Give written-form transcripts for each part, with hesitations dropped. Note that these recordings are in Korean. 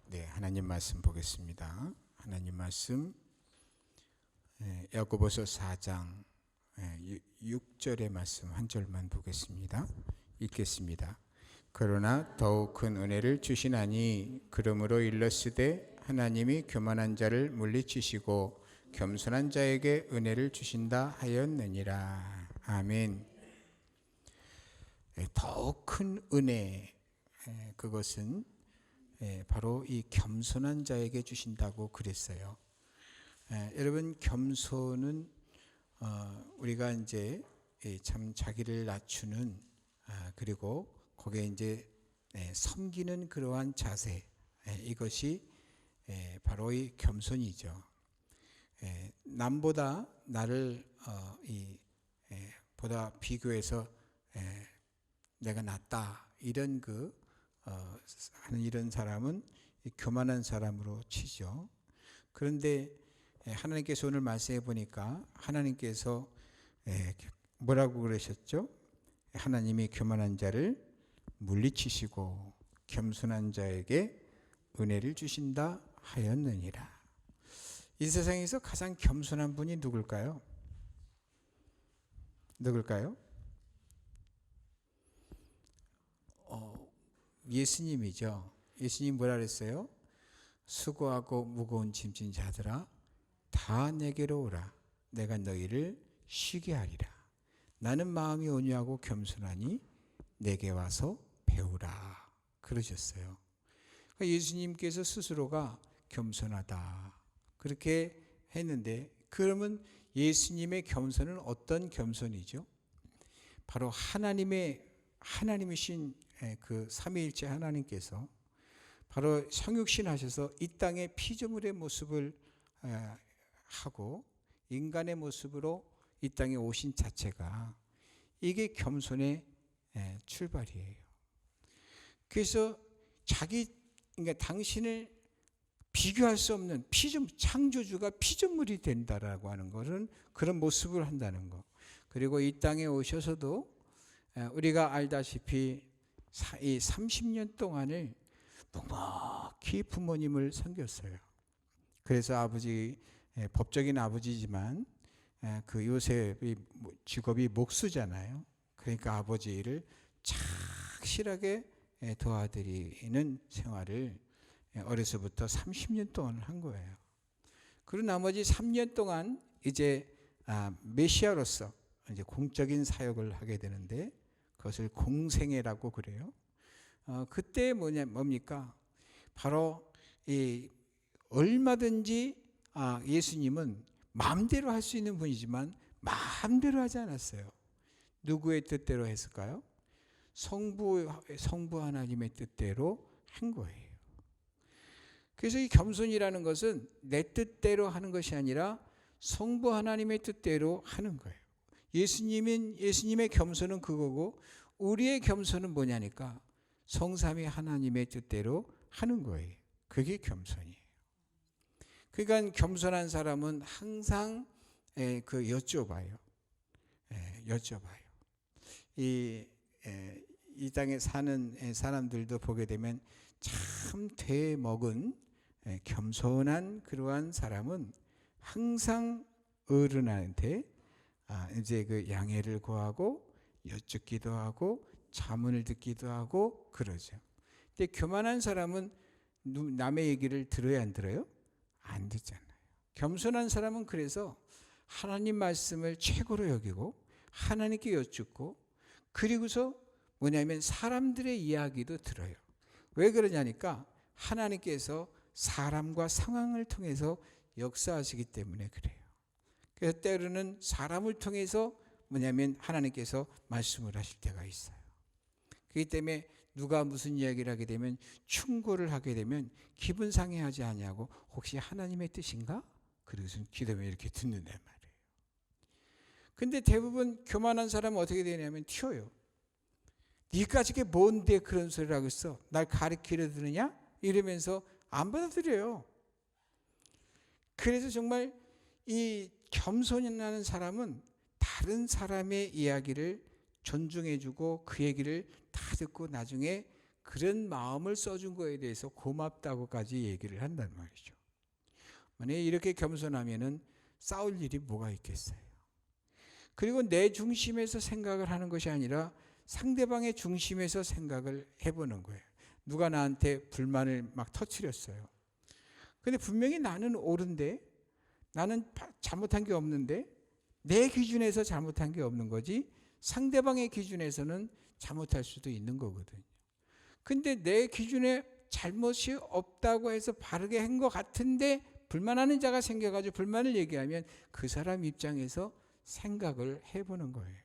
네, 하나님 말씀 보겠습니다. 하나님 말씀 야고보서 4장 6절의 말씀 한 절만 보겠습니다. 읽겠습니다. 그러나 더욱 큰 은혜를 주시나니 그러므로 일렀으되 하나님이 교만한 자를 물리치시고 겸손한 자에게 은혜를 주신다 하였느니라. 아멘. 더욱 큰 은혜, 그것은 바로 이 겸손한 자에게 주신다고 그랬어요. 여러분, 겸손은 우리가 이제 참 자기를 낮추는, 그리고 거기에 이제 섬기는 그러한 자세, 이것이 바로 이 겸손이죠. 남보다 나를 보다 비교해서 내가 낫다, 이런 하는 이런 사람은 교만한 사람으로 치죠. 그런데 하나님께서 오늘 말씀해 보니까 하나님께서 뭐라고 그러셨죠? 하나님이 교만한 자를 물리치시고 겸손한 자에게 은혜를 주신다 하였느니라. 이 세상에서 가장 겸손한 분이 누굴까요? 예수님이죠. 예수님 뭐라 그랬어요? 수고하고 무거운 짐진 자들아 다 내게로 오라. 내가 너희를 쉬게 하리라. 나는 마음이 온유하고 겸손하니 내게 와서 배우라. 그러셨어요. 그러니까 예수님께서 스스로가 겸손하다 그렇게 했는데, 그러면 예수님의 겸손은 어떤 겸손이죠? 바로 하나님이신 그 삼위일체 하나님께서 바로 성육신 하셔서 이 땅에 피조물의 모습을 하고 인간의 모습으로 이 땅에 오신 자체가, 이게 겸손의 출발이에요. 그래서 그러니까 당신을 비교할 수 없는 창조주가 피조물이 된다라고 하는 것은 그런 모습을 한다는 것. 그리고 이 땅에 오셔서도 우리가 알다시피 이 30년 동안을 묵묵히 부모님을 섬겼어요. 그래서 법적인 아버지지만 그 요셉이 직업이 목수잖아요. 그러니까 아버지를 착실하게 도와드리는 생활을 어려서부터 30년 동안 한 거예요. 그리고 나머지 3년 동안 이제 메시아로서 이제 공적인 사역을 하게 되는데, 그것을 공생애라고 그래요. 그때 뭡니까? 바로 얼마든지 예수님은 마음대로 할 수 있는 분이지만 마음대로 하지 않았어요. 누구의 뜻대로 했을까요? 성부 하나님의 뜻대로 한 거예요. 그래서 이 겸손이라는 것은 내 뜻대로 하는 것이 아니라 성부 하나님의 뜻대로 하는 거예요. 예수님의 겸손은 그거고, 우리의 겸손은 뭐냐니까 성삼위 하나님의 뜻대로 하는 거예요. 그게 겸손이에요. 그러니까 겸손한 사람은 항상 여쭤봐요. 이 땅에 사는 사람들도 보게 되면 참 되먹은 겸손한 그러한 사람은 항상 어른한테 이제 그 양해를 구하고 여쭙기도 하고 자문을 듣기도 하고 그러죠. 근데 교만한 사람은 남의 얘기를 들어야 안 들어요? 안 듣잖아요. 겸손한 사람은 그래서 하나님 말씀을 최고로 여기고 하나님께 여쭙고, 그리고서 뭐냐면 사람들의 이야기도 들어요. 왜 그러냐니까 하나님께서 사람과 상황을 통해서 역사하시기 때문에 그래요. 그래서 때로는 사람을 통해서 뭐냐면 하나님께서 말씀을 하실 때가 있어요. 그렇기 때문에 누가 무슨 이야기를 하게 되면, 충고를 하게 되면 기분 상해하지 않냐고, 혹시 하나님의 뜻인가? 그래서 기도면 이렇게 듣는단 말이에요. 근데 대부분 교만한 사람은 어떻게 되냐면 튀어요. 네가 저게 뭔데 그런 소리를 하고 있어? 날 가르치려 드느냐? 이러면서 안 받아들여요. 그래서 정말 이 겸손이라는 사람은 다른 사람의 이야기를 존중해주고 그 얘기를 다 듣고 나중에 그런 마음을 써준 거에 대해서 고맙다고까지 얘기를 한단 말이죠. 만약에 이렇게 겸손하면은 싸울 일이 뭐가 있겠어요. 그리고 내 중심에서 생각을 하는 것이 아니라 상대방의 중심에서 생각을 해보는 거예요. 누가 나한테 불만을 막 터뜨렸어요. 근데 분명히 나는 옳은데, 나는 잘못한 게 없는데, 내 기준에서 잘못한 게 없는 거지 상대방의 기준에서는 잘못할 수도 있는 거거든요. 근데 내 기준에 잘못이 없다고 해서 바르게 한 것 같은데 불만하는 자가 생겨가지고 불만을 얘기하면 그 사람 입장에서 생각을 해보는 거예요.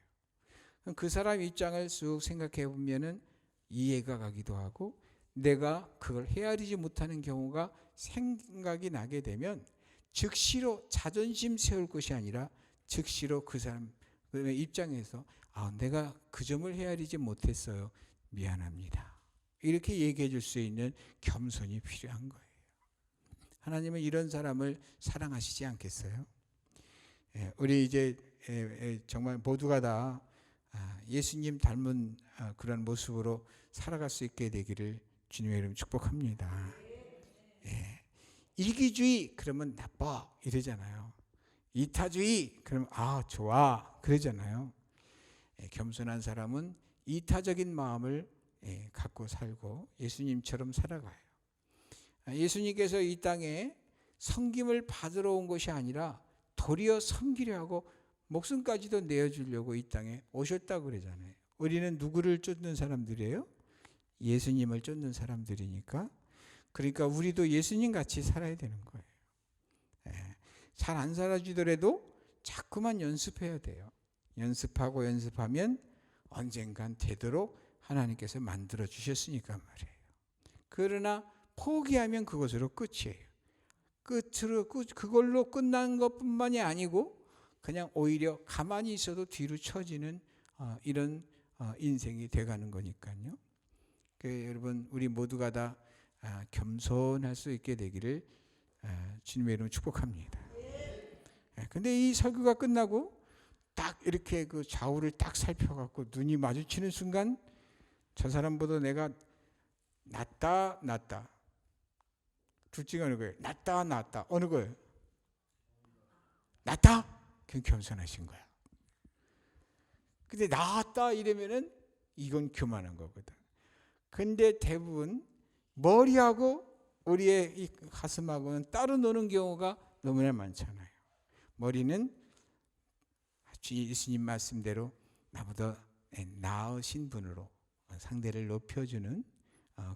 그 사람 입장을 쑥 생각해 보면은 이해가 가기도 하고, 내가 그걸 헤아리지 못하는 경우가 생각이 나게 되면 즉시로 자존심 세울 것이 아니라 즉시로 그 사람 입장에서 내가 그 점을 헤아리지 못했어요. 미안합니다. 이렇게 얘기해 줄 수 있는 겸손이 필요한 거예요. 하나님은 이런 사람을 사랑하시지 않겠어요? 우리 이제 정말 모두가 다 예수님 닮은 그런 모습으로 살아갈 수 있게 되기를 주님의 이름 축복합니다. 이기주의 그러면 나빠 이러잖아요. 이타주의 그러면 좋아 그러잖아요. 겸손한 사람은 이타적인 마음을 갖고 살고 예수님처럼 살아가요. 예수님께서 이 땅에 섬김을 받으러 온 것이 아니라 도리어 섬기려 하고 목숨까지도 내어주려고 이 땅에 오셨다고 그러잖아요. 우리는 누구를 쫓는 사람들이에요? 예수님을 쫓는 사람들이니까. 그러니까 우리도 예수님 같이 살아야 되는 거예요. 잘 안 살아주더라도 자꾸만 연습해야 돼요. 연습하고 연습하면 언젠간 되도록 하나님께서 만들어 주셨으니까 말이에요. 그러나 포기하면 그것으로 끝이에요. 그걸로 끝난 것뿐만이 아니고 그냥 오히려 가만히 있어도 뒤로 처지는 이런 인생이 돼가는 거니까요. 여러분 우리 모두가 다 겸손할 수 있게 되기를 주님의 이름으로 축복합니다. 근데 이 설교가 끝나고 딱 이렇게 그 좌우를 딱 살펴갖고 눈이 마주치는 순간 저 사람보다 내가 낫다 둘 중에 어느 거예요? 낫다 어느 거예요? 낫다? 그건 겸손하신 거야. 근데 낫다 이러면은 이건 교만한 거거든. 근데 대부분 머리하고 우리의 이 가슴하고는 따로 노는 경우가 너무나 많잖아요. 머리는 예수님 말씀대로 나보다 나으신 분으로 상대를 높여주는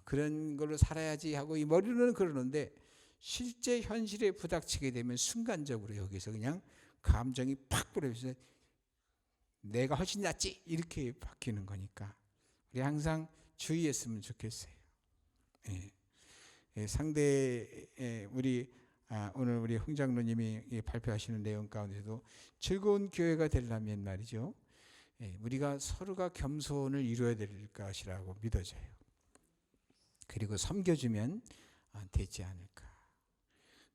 그런 걸로 살아야지 하고 이 머리로는 그러는데 실제 현실에 부닥치게 되면 순간적으로 여기서 그냥 감정이 팍 불어서 내가 훨씬 낫지 이렇게 바뀌는 거니까 우리 항상 주의했으면 좋겠어요. 상대 우리 오늘 우리 홍 장로님이 발표하시는 내용 가운데도 즐거운 교회가 되려면 말이죠. 우리가 서로가 겸손을 이루어야 될 것이라고 믿어져요. 그리고 섬겨주면 되지 않을까.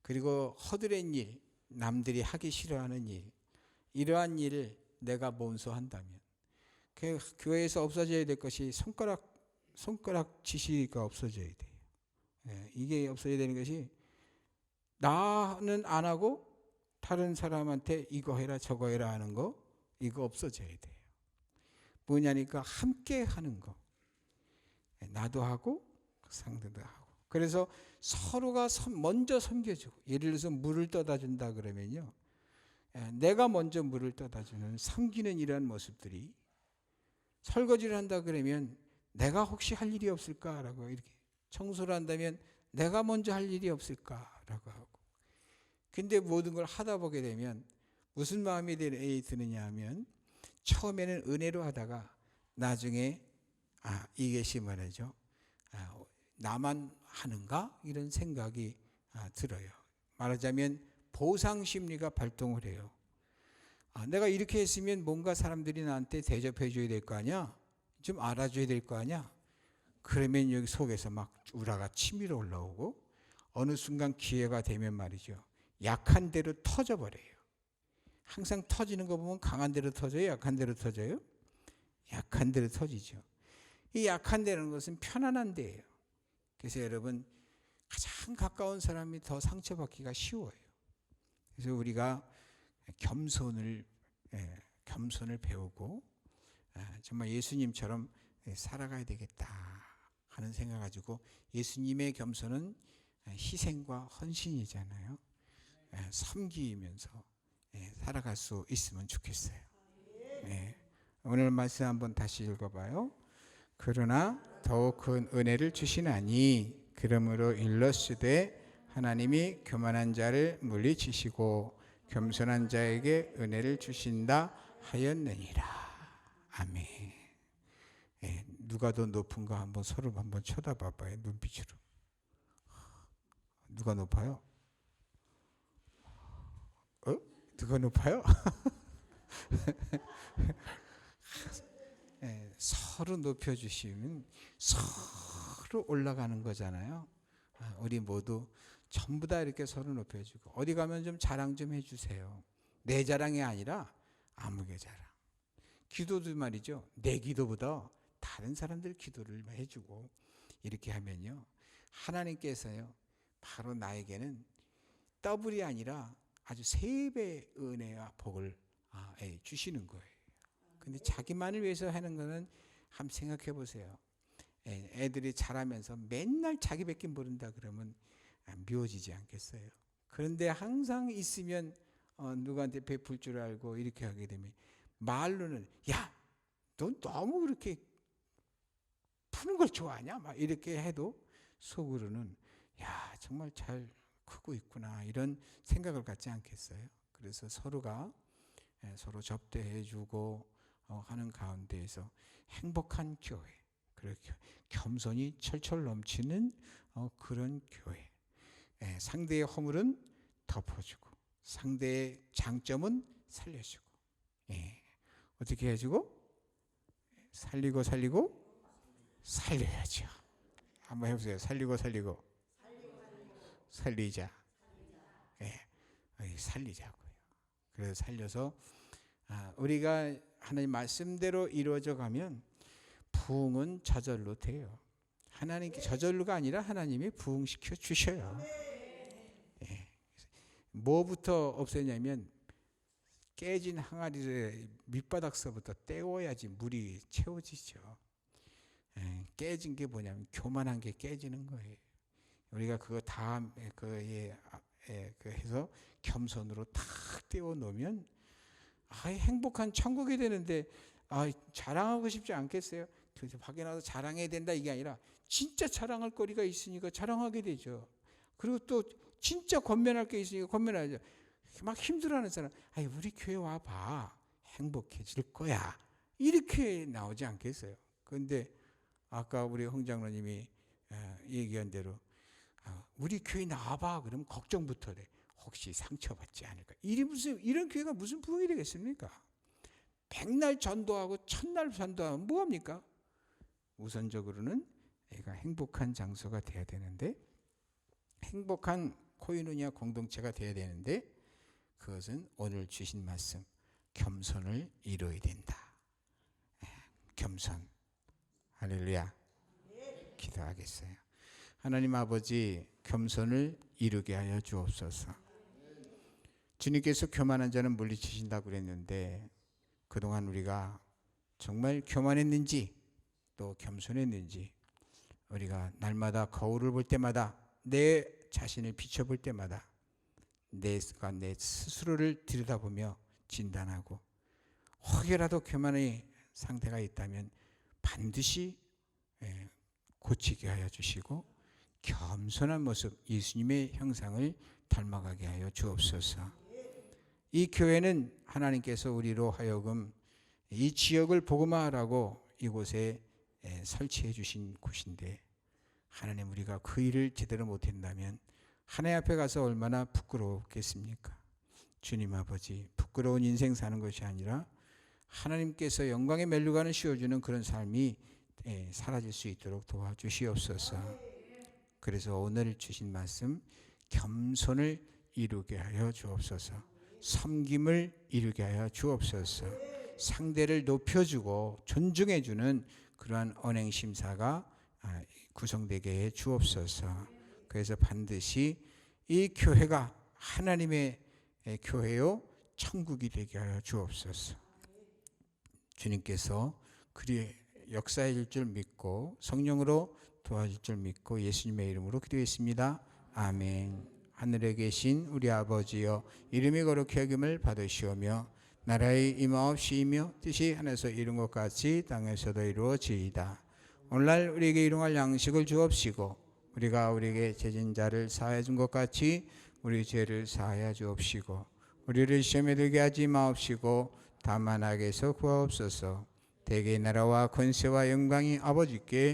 그리고 허드렛 일, 남들이 하기 싫어하는 일, 이러한 일을 내가 먼저 한다면 교회에서 없어져야 될 것이 손가락 지시가 없어져야 돼요. 이게 없어져야 되는 것이 나는 안 하고 다른 사람한테 이거 해라 저거 해라 하는 거 이거 없어져야 돼요. 뭐냐니까 함께 하는 거. 나도 하고 상대도 하고. 그래서 서로가 먼저 섬겨주고 예를 들어서 물을 떠다 준다 그러면요. 내가 먼저 물을 떠다 주는 섬기는 이러한 모습들이 설거지를 한다 그러면 내가 혹시 할 일이 없을까라고 이렇게 청소를 한다면 내가 먼저 할 일이 없을까라고 하고 근데 모든 걸 하다 보게 되면 무슨 마음이 드느냐 하면 처음에는 은혜로 하다가 나중에 이것이 말이죠. 나만 하는가? 이런 생각이 들어요. 말하자면 보상 심리가 발동을 해요. 내가 이렇게 했으면 뭔가 사람들이 나한테 대접해 줘야 될 거 아니야? 좀 알아줘야 될 거 아니야? 그러면 여기 속에서 막 우라가 치밀어 올라오고 어느 순간 기회가 되면 말이죠. 약한 대로 터져버려요. 항상 터지는 거 보면 강한 대로 터져요? 약한 대로 터져요? 약한 대로 터지죠. 이 약한 데는 것은 편안한 데예요. 그래서 여러분, 가장 가까운 사람이 더 상처받기가 쉬워요. 그래서 우리가 겸손을 배우고 정말 예수님처럼 살아가야 되겠다 하는 생각 가지고, 예수님의 겸손은 희생과 헌신이잖아요. 섬기면서 살아갈 수 있으면 좋겠어요. 오늘 말씀 한번 다시 읽어봐요. 그러나 더욱 큰 은혜를 주시나니 그러므로 일러스되 하나님이 교만한 자를 물리치시고 겸손한 자에게 은혜를 주신다 하였느니라. 아멘. 누가 더 높은가 한번 서로 한번 쳐다봐봐요. 눈빛으로. 누가 높아요? 누가 높아요? 서로 높여주시면 서로 올라가는 거잖아요. 우리 모두 전부 다 이렇게 서로 높여주고, 어디 가면 좀 자랑 좀 해주세요. 내 자랑이 아니라 아무개 자랑. 기도도 말이죠. 내 기도보다 다른 사람들 기도를 해주고, 이렇게 하면요, 하나님께서요 바로 나에게는 더블이 아니라 아주 3배의 은혜와 복을 주시는 거예요. 근데 자기만을 위해서 하는 거는 한번 생각해 보세요. 애들이 자라면서 맨날 자기 뺏긴 모른다 그러면 미워지지 않겠어요? 그런데 항상 있으면 누구한테 베풀 줄 알고 이렇게 하게 되면, 말로는 야, 넌 너무 그렇게 푸는 걸 좋아하냐? 막 이렇게 해도 속으로는 야, 정말 잘 크고 있구나, 이런 생각을 갖지 않겠어요? 그래서 서로가 서로 접대해주고 하는 가운데에서 행복한 교회, 그렇게 겸손이 철철 넘치는 그런 교회. 상대의 허물은 덮어주고 상대의 장점은 살려주고, 어떻게 해주고? 살리고 살려야죠. 한번 해보세요. 살리고 살리자. 살리자고요. 그래서 살려서 우리가 하나님 말씀대로 이루어져 가면 부흥은 저절로 돼요. 하나님께 저절로가 아니라 하나님이 부흥시켜 주셔요. 뭐부터 없애냐면, 깨진 항아리를 밑바닥서부터 떼워야지 물이 채워지죠. 깨진 게 뭐냐면 교만한 게 깨지는 거예요. 우리가 그거 다 해서 겸손으로 탁 떼워 놓으면 행복한 천국이 되는데, 자랑하고 싶지 않겠어요? 그래서 밖에 나가서 자랑해야 된다 이게 아니라 진짜 자랑할 거리가 있으니까 자랑하게 되죠. 그리고 또 진짜 권면할 게 있으니까 권면하죠. 막 힘들어하는 사람, 우리 교회 와봐, 행복해질 거야, 이렇게 나오지 않겠어요? 그런데 아까 우리 홍 장로님이 얘기한 대로 우리 교회 나와봐 그러면 걱정부터 돼. 혹시 상처받지 않을까? 이런 교회가 무슨 부흥이 되겠습니까? 백날 전도하고 천날 전도하면 뭐합니까? 우선적으로는 얘가 행복한 장소가 돼야 되는데, 행복한 코이누냐 공동체가 돼야 되는데, 그것은 오늘 주신 말씀 겸손을 이루어야 된다. 겸손. 할렐루야. 기도하겠어요. 하나님 아버지, 겸손을 이루게 하여 주옵소서. 주님께서 교만한 자는 물리치신다고 그랬는데, 그동안 우리가 정말 교만했는지 또 겸손했는지, 우리가 날마다 거울을 볼 때마다, 내 자신을 비춰볼 때마다 내가 내 스스로를 들여다보며 진단하고, 혹여라도 교만의 상태가 있다면 반드시 고치게 하여 주시고, 겸손한 모습, 예수님의 형상을 닮아가게 하여 주옵소서. 이 교회는 하나님께서 우리로 하여금 이 지역을 복음화하라고 이곳에 설치해 주신 곳인데, 하나님, 우리가 그 일을 제대로 못한다면 하나님 앞에 가서 얼마나 부끄럽겠습니까? 주님 아버지, 부끄러운 인생 사는 것이 아니라 하나님께서 영광의 멜루간을 씌워주는 그런 삶이 사라질 수 있도록 도와주시옵소서. 그래서 오늘 주신 말씀, 겸손을 이루게 하여 주옵소서. 섬김을 이루게 하여 주옵소서. 상대를 높여주고 존중해주는 그러한 언행 심사가 구성되게 해 주옵소서. 그래서 반드시 이 교회가 하나님의 교회요 천국이 되게 하여 주옵소서. 주님께서 그리 역사일 줄 믿고 성령으로 도와줄 줄 믿고 예수님의 이름으로 기도했습니다. 아멘. 하늘에 계신 우리 아버지여, 이름이 거룩히 여김을 받으시오며 나라의 임하옵시이며 뜻이 하늘에서 이룬 것 같이 땅에서도 이루어지이다. 오늘날 우리에게 일용할 양식을 주옵시고 우리가 우리에게 죄진 자를 사하여 준 것 같이 우리 죄를 사하여 주옵시고 우리를 시험에 들게 하지 마옵시고 다만 악에서 구하옵소서. 대개의 나라와 권세와 영광이 아버지께